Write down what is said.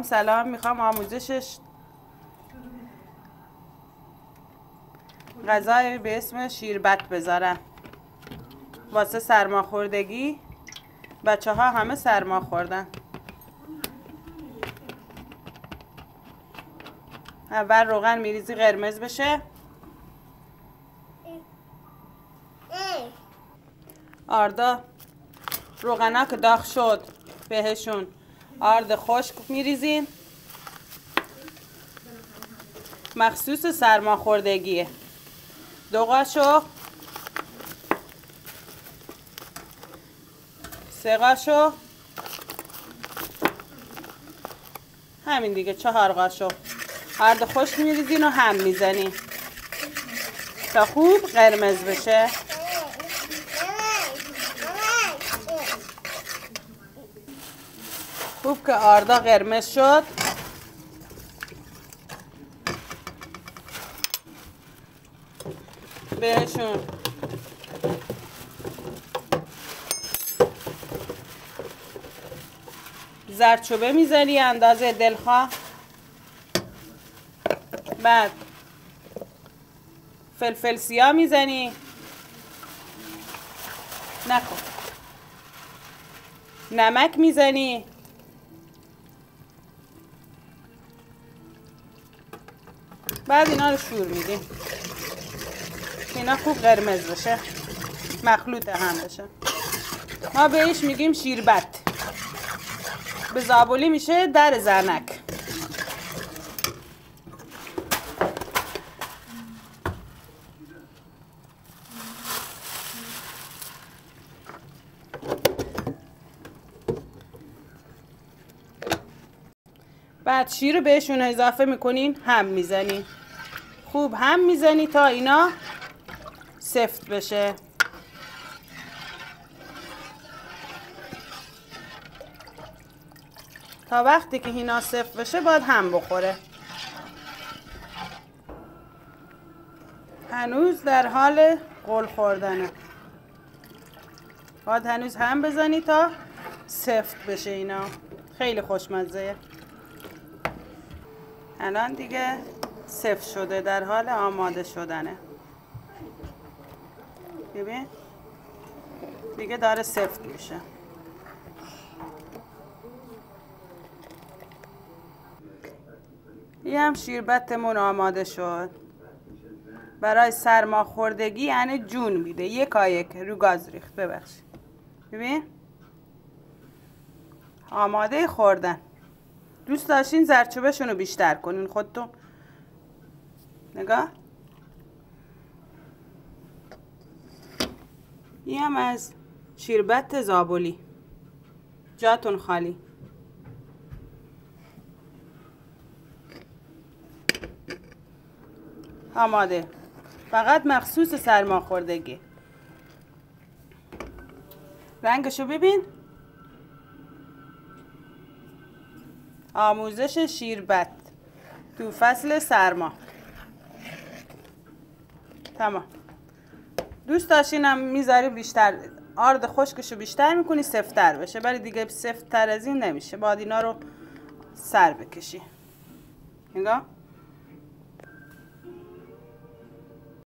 سلام میخوام آموزشش غذای به اسم شیربت بذارم واسه سرماخوردگی. بچه ها همه سرما خوردن. اول روغن میریزی قرمز بشه. آردا روغنا که داغ شد بهشون آرد خشک میریزین، مخصوص سرماخوردگیه. 2 قاشق 3 قاشق همین دیگه 4 قاشق آرد خشک میریزین و هم میزنین تا خوب قرمز بشه. خوب که آردا قرمز شد بهشون زردچوبه میزنی اندازه دلخواه، بعد فلفل سیاه میزنی، نخور، نمک میزنی، بعد اینا رو شور میدیم اینا خوب قرمز بشه، مخلوط هم بشه. ما بهش میگیم شیربت، به زابلی میشه در زنک. بعد شیر رو بهشون اضافه میکنین، هم میزنین، خوب هم میزنی تا اینا سفت بشه. تا وقتی که اینا سفت بشه باید هم بخوره. هنوز در حال غل خوردنه، باید هنوز هم بزنی تا سفت بشه. اینا خیلی خوشمزه. الان دیگه سفت شده، در حال آماده شدنه. ببین دیگه داره سفت میشه. یه هم شیربتمون آماده شد. برای سرماخوردگی یعنی جون میده. 1 رو گاز ریخت. ببخشید ببین آماده خوردن. دوست داشتین زردچوبه‌شون رو بیشتر کنین خودتون. نگاه این هم از شیربت زابلی. جاتون خالی. آماده، فقط مخصوص سرماخوردگی. رنگشو ببین. آموزش شیربت تو فصل سرما. تمام. دوست داشتینم میذاری بیشتر آرد خشکشو بیشتر میکنی سفت‌تر بشه، ولی دیگه سفت‌تر از این نمیشه. باید اینا رو سر بکشی. نگاه